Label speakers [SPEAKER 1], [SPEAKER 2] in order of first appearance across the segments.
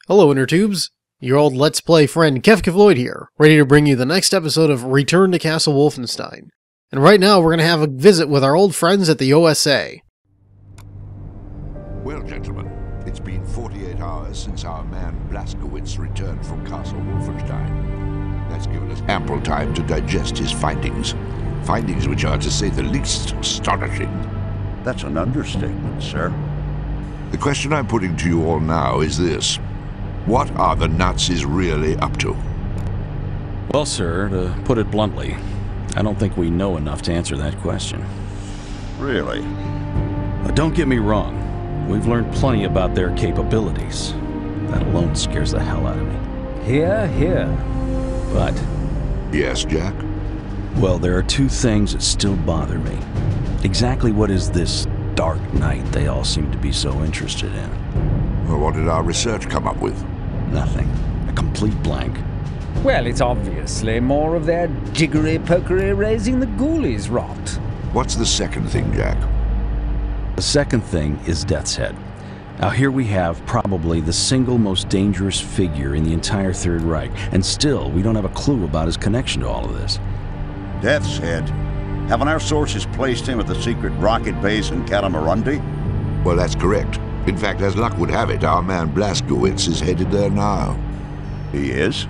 [SPEAKER 1] Hello, Inner-Tubes. Your old Let's Play friend Kefka Floyd here, ready to bring you the next episode of Return to Castle Wolfenstein. And right now, we're going to have a visit with our old friends at the OSA.
[SPEAKER 2] Well, gentlemen, it's been 48 hours since our man Blazkowicz returned from Castle Wolfenstein. That's given us ample time to digest his findings. Findings which are, to say the least, astonishing.
[SPEAKER 3] That's an understatement, sir.
[SPEAKER 2] The question I'm putting to you all now is this. What are the Nazis really up to?
[SPEAKER 4] Well, sir, to put it bluntly, I don't think we know enough to answer that question.
[SPEAKER 3] Really?
[SPEAKER 4] Don't get me wrong. We've learned plenty about their capabilities. That alone scares the hell out of me.
[SPEAKER 5] Hear, hear.
[SPEAKER 4] But,
[SPEAKER 2] Yes, Jack?
[SPEAKER 4] well, there are two things that still bother me. Exactly what is this dark night they all seem to be so interested in?
[SPEAKER 2] Well, what did our research come up with?
[SPEAKER 4] Nothing. A complete blank.
[SPEAKER 5] Well, it's obviously more of their jiggery-pokery raising the ghoulies rot.
[SPEAKER 2] What's the second thing, Jack?
[SPEAKER 4] The second thing is Death's Head. Now here we have probably the single most dangerous figure in the entire Third Reich, and still we don't have a clue about his connection to all of this.
[SPEAKER 3] Death's Head? Haven't our sources placed him at the secret rocket base in Katamarundi?
[SPEAKER 2] Well, that's correct. In fact, as luck would have it, our man Blazkowicz is headed there now.
[SPEAKER 3] He is?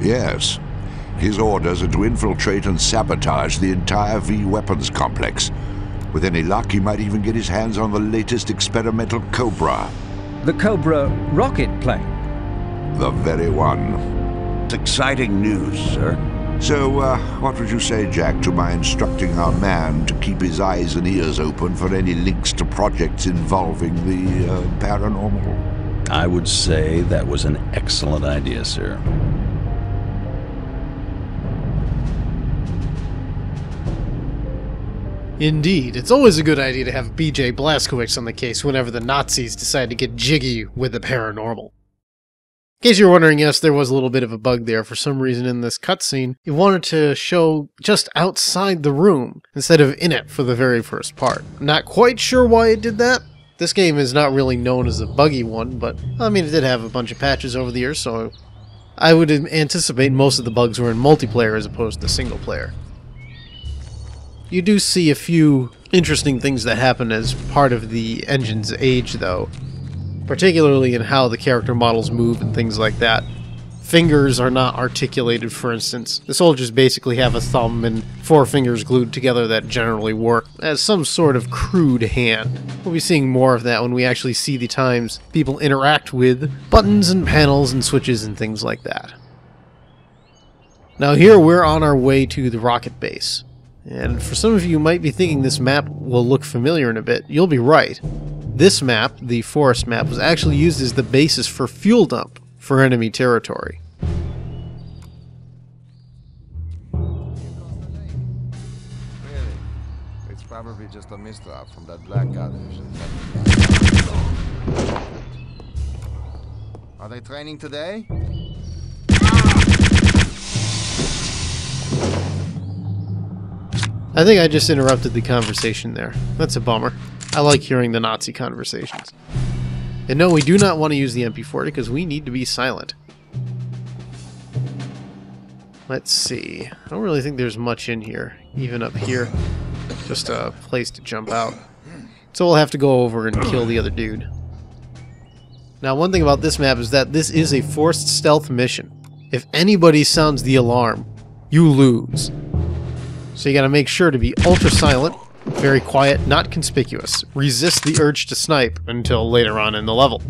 [SPEAKER 2] Yes. His orders are to infiltrate and sabotage the entire V-weapons complex. With any luck, he might even get his hands on the latest experimental Cobra.
[SPEAKER 5] The Cobra rocket plane.
[SPEAKER 2] The very one.
[SPEAKER 3] It's exciting news, sir.
[SPEAKER 2] So, what would you say, Jack, to my instructing our man to keep his eyes and ears open for any links to projects involving the paranormal?
[SPEAKER 4] I would say that was an excellent idea, sir.
[SPEAKER 1] Indeed, it's always a good idea to have B.J. Blazkowicz on the case whenever the Nazis decide to get jiggy with the paranormal. In case you're wondering, yes, there was a little bit of a bug there. For some reason in this cutscene, it wanted to show just outside the room instead of in it for the very first part. Not quite sure why it did that. This game is not really known as a buggy one, but I mean, it did have a bunch of patches over the years, so I would anticipate most of the bugs were in multiplayer as opposed to single player. You do see a few interesting things that happen as part of the engine's age, though. Particularly in how the character models move and things like that. Fingers are not articulated, for instance. The soldiers basically have a thumb and 4 fingers glued together that generally work as some sort of crude hand. We'll be seeing more of that when we actually see the times people interact with buttons and panels and switches and things like that. Now here we're on our way to the rocket base. And for some of you might be thinking this map will look familiar in a bit. You'll be right. This map, the forest map, was actually used as the basis for fuel dump for enemy territory.
[SPEAKER 6] Really? It's probably just a misdrop from that blackguard. Are they training today?
[SPEAKER 1] I think I just interrupted the conversation there. That's a bummer. I like hearing the Nazi conversations. And no, we do not want to use the MP40 because we need to be silent. Let's see. I don't really think there's much in here, even up here. Just a place to jump out. So we'll have to go over and kill the other dude. Now, one thing about this map is that this is a forced stealth mission. If anybody sounds the alarm, you lose. So you gotta make sure to be ultra silent, very quiet, not conspicuous. Resist the urge to snipe until later on in the level.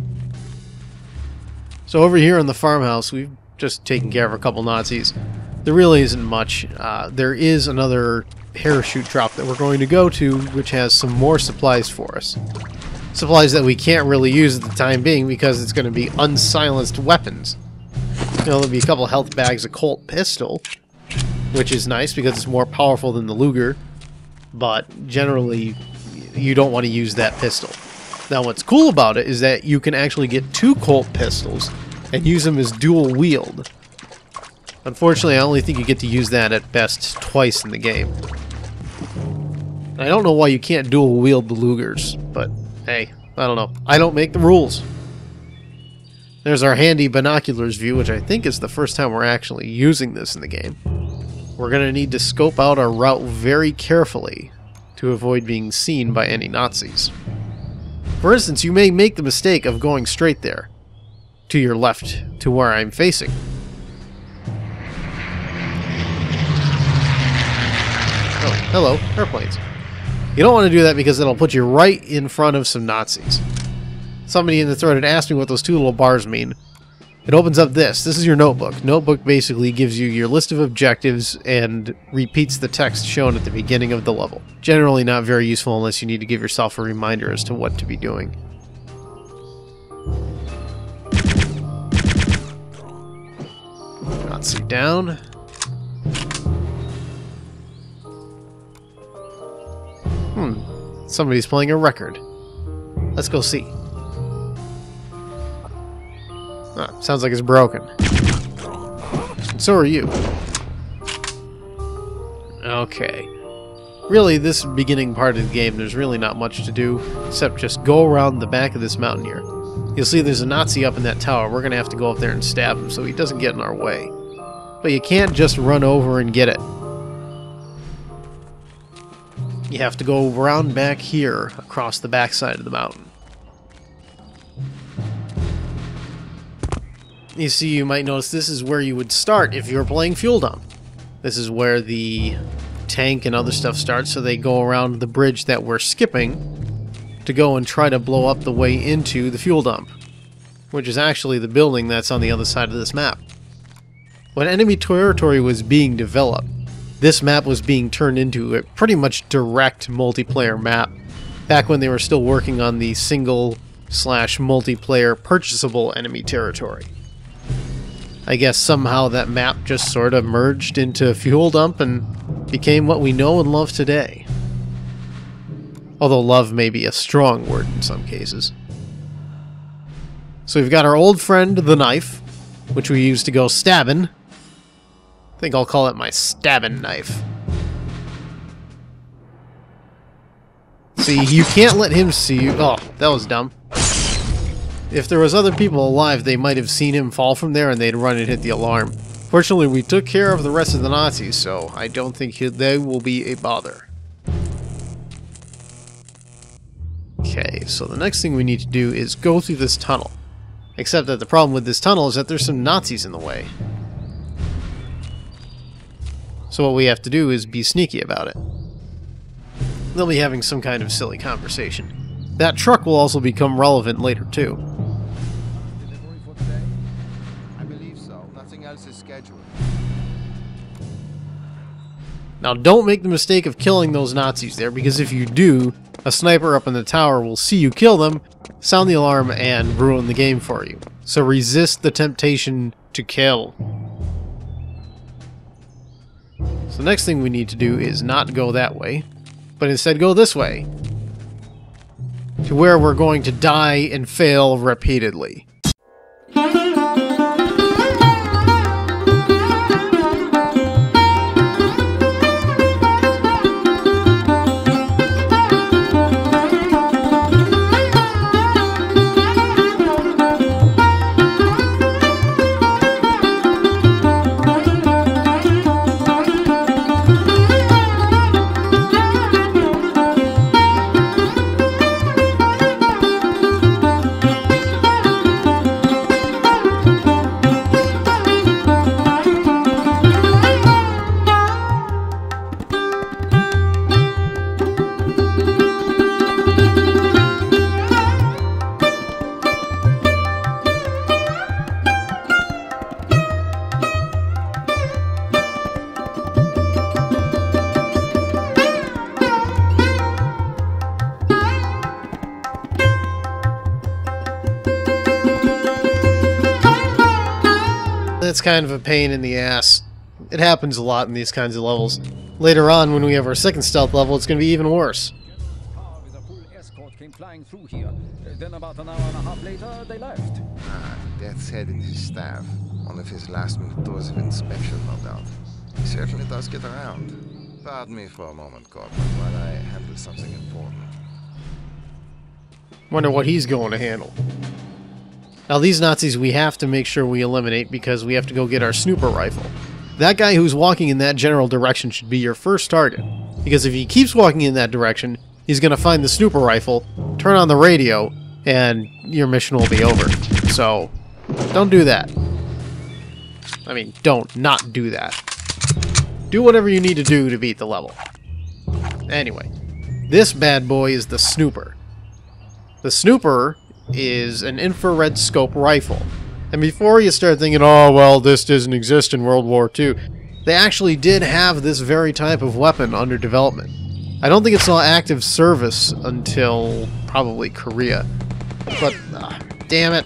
[SPEAKER 1] So over here in the farmhouse, we've just taken care of a couple Nazis. There really isn't much. There is another parachute drop that we're going to go to, which has some more supplies for us. Supplies that we can't really use at the time being because it's going to be unsilenced weapons. You know, there'll be a couple health bags, a Colt pistol, which is nice because it's more powerful than the Luger. But generally, you don't want to use that pistol. Now, what's cool about it is that you can actually get 2 Colt pistols and use them as dual wield. Unfortunately, I only think you get to use that at best twice in the game. I don't know why you can't dual wield the Lugers, but hey, I don't know. I don't make the rules. There's our handy binoculars view, which I think is the first time we're actually using this in the game. We're going to need to scope out our route very carefully to avoid being seen by any Nazis. For instance, you may make the mistake of going straight there, to your left, to where I'm facing. Oh, hello, airplanes. You don't want to do that because it'll put you right in front of some Nazis. Somebody in the thread had asked me what those two little bars mean. It opens up this. This is your notebook. Notebook basically gives you your list of objectives and repeats the text shown at the beginning of the level. Generally not very useful unless you need to give yourself a reminder as to what to be doing. Nazi down. Somebody's playing a record. Let's go see. Sounds like it's broken. And so are you. Okay. Really, this beginning part of the game, there's really not much to do, except just go around the back of this mountain here. You'll see there's a Nazi up in that tower. We're going to have to go up there and stab him so he doesn't get in our way. But you can't just run over and get it. You have to go around back here, across the backside of the mountain. You see, you might notice this is where you would start if you were playing Fuel Dump. This is where the tank and other stuff starts, so they go around the bridge that we're skipping to go and try to blow up the way into the fuel dump, which is actually the building that's on the other side of this map. When enemy territory was being developed, this map was being turned into a pretty much direct multiplayer map, back when they were still working on the single/multiplayer purchasable enemy territory. I guess somehow that map just sort of merged into Fuel Dump and became what we know and love today. Although love may be a strong word in some cases. So we've got our old friend, the knife, which we use to go stabbing. I think I'll call it my stabbing knife. See, you can't let him see you. Oh, that was dumb. If there was other people alive, they might have seen him fall from there and they'd run and hit the alarm. Fortunately, we took care of the rest of the Nazis, so I don't think they will be a bother. Okay, so the next thing we need to do is go through this tunnel. Except that the problem with this tunnel is that there's some Nazis in the way. So what we have to do is be sneaky about it. They'll be having some kind of silly conversation. That truck will also become relevant later, too.
[SPEAKER 6] Delivery for today? I believe so. Nothing else is scheduled.
[SPEAKER 1] Now, don't make the mistake of killing those Nazis there, because if you do, a sniper up in the tower will see you kill them, sound the alarm, and ruin the game for you. So resist the temptation to kill. So the next thing we need to do is not go that way, but instead go this way, to where we're going to die and fail repeatedly. That's kind of a pain in the ass. It happens a lot in these kinds of levels. Later on, when we have our second stealth level, it's going to be even worse.
[SPEAKER 5] Car with a full escort came flying through here. Then about an hour and a half later, they left.
[SPEAKER 6] Death's Head and his staff. One of his last-minute tours of inspection, no doubt. He certainly does get around. Pardon me for a moment, Corporal, while I handle something important.
[SPEAKER 1] Wonder what he's going to handle. Now these Nazis we have to make sure we eliminate because we have to go get our snooper rifle. That guy who's walking in that general direction should be your first target, because if he keeps walking in that direction, he's going to find the snooper rifle, turn on the radio, and your mission will be over. So, don't do that. I mean, don't not do that. Do whatever you need to do to beat the level. Anyway, this bad boy is the snooper. The snooper is an infrared scope rifle. And before you start thinking, oh, well, this doesn't exist in World War II, they actually did have this very type of weapon under development. I don't think it saw active service until probably Korea. But, damn it.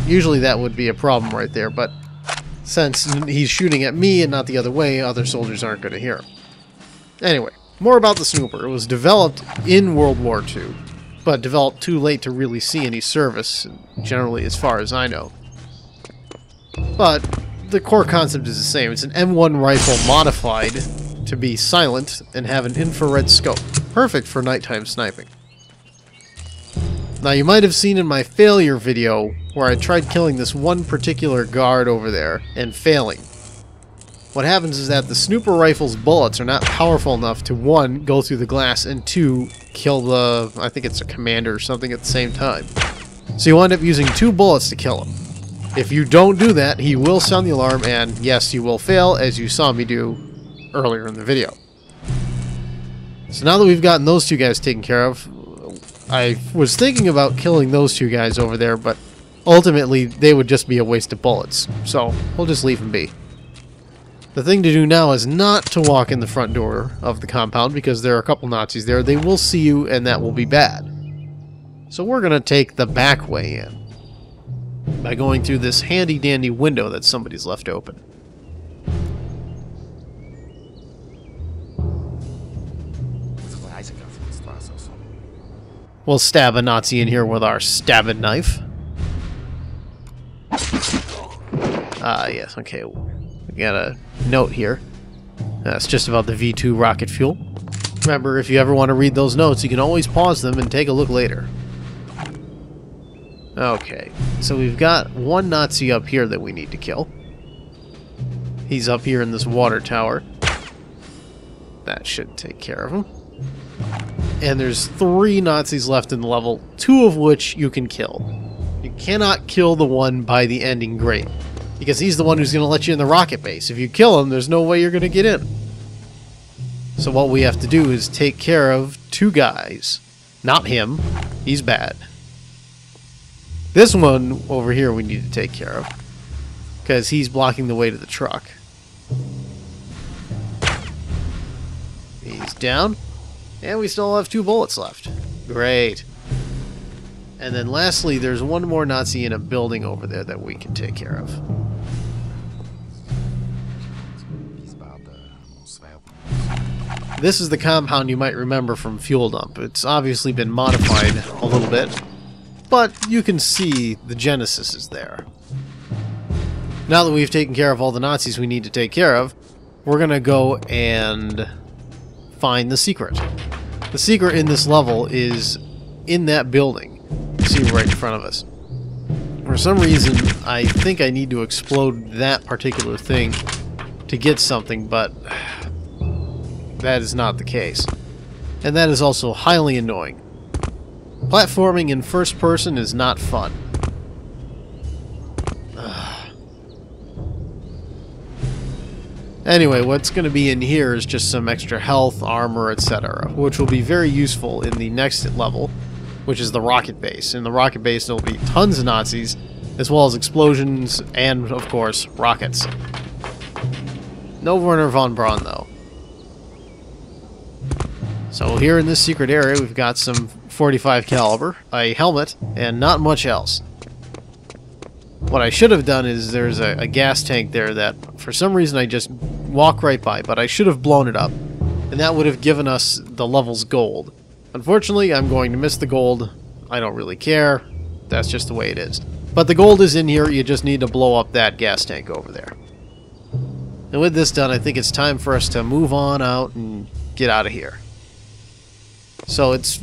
[SPEAKER 1] Usually that would be a problem right there, but since he's shooting at me and not the other way, other soldiers aren't going to hear him. Anyway, more about the snooper. It was developed in World War II, but developed too late to really see any service, generally as far as I know. But the core concept is the same. It's an M1 rifle modified to be silent and have an infrared scope. Perfect for nighttime sniping. Now you might have seen in my failure video where I tried killing this one particular guard over there and failing. What happens is that the snooper rifle's bullets are not powerful enough to 1, go through the glass, and 2, kill the, I think it's a commander or something at the same time. So you wind up using 2 bullets to kill him. If you don't do that, he will sound the alarm, and yes, you will fail, as you saw me do earlier in the video. So now that we've gotten those 2 guys taken care of, I was thinking about killing those 2 guys over there, but ultimately they would just be a waste of bullets, so we'll just leave them be. The thing to do now is not to walk in the front door of the compound because there are a couple Nazis there. They will see you and that will be bad. So we're going to take the back way in by going through this handy dandy window that somebody's left open. We'll stab a Nazi in here with our stabbing knife. Yes, okay. We got a note here. It's just about the V2 rocket fuel. Remember, if you ever want to read those notes, you can always pause them and take a look later. Okay, so we've got one Nazi up here that we need to kill. He's up here in this water tower. That should take care of him. And there's 3 Nazis left in the level, 2 of which you can kill. You cannot kill the one by the ending grate, because he's the one who's going to let you in the rocket base. If you kill him, there's no way you're going to get in. So what we have to do is take care of 2 guys. Not him. He's bad. This one over here we need to take care of, because he's blocking the way to the truck. He's down. And we still have 2 bullets left. Great. And then lastly, there's one more Nazi in a building over there that we can take care of. This is the compound you might remember from Fuel Dump. It's obviously been modified a little bit, but you can see the genesis is there. Now that we've taken care of all the Nazis we need to take care of, we're going to go and find the secret. The secret in this level is in that building. You see right in front of us. For some reason, I think I need to explode that particular thing to get something, but that is not the case. And that is also highly annoying. Platforming in first person is not fun. Anyway, what's going to be in here is just some extra health, armor, etc., which will be very useful in the next level, which is the rocket base. In the rocket base, there will be tons of Nazis, as well as explosions and, of course, rockets. No Werner von Braun, though. So here in this secret area, we've got some 45 caliber, a helmet, and not much else. What I should have done is there's a gas tank there that for some reason I just walk right by, but I should have blown it up, and that would have given us the level's gold. Unfortunately, I'm going to miss the gold. I don't really care. That's just the way it is. But the gold is in here. You just need to blow up that gas tank over there. And with this done, I think it's time for us to move on out and get out of here. So it's...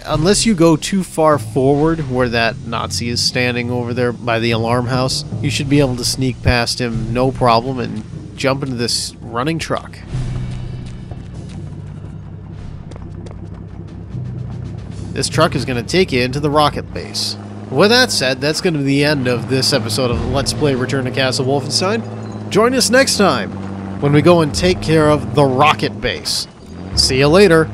[SPEAKER 1] unless you go too far forward where that Nazi is standing over there by the alarm house, you should be able to sneak past him no problem and jump into this running truck. This truck is going to take you into the rocket base. With that said, that's going to be the end of this episode of Let's Play Return to Castle Wolfenstein. Join us next time when we go and take care of the rocket base. See you later.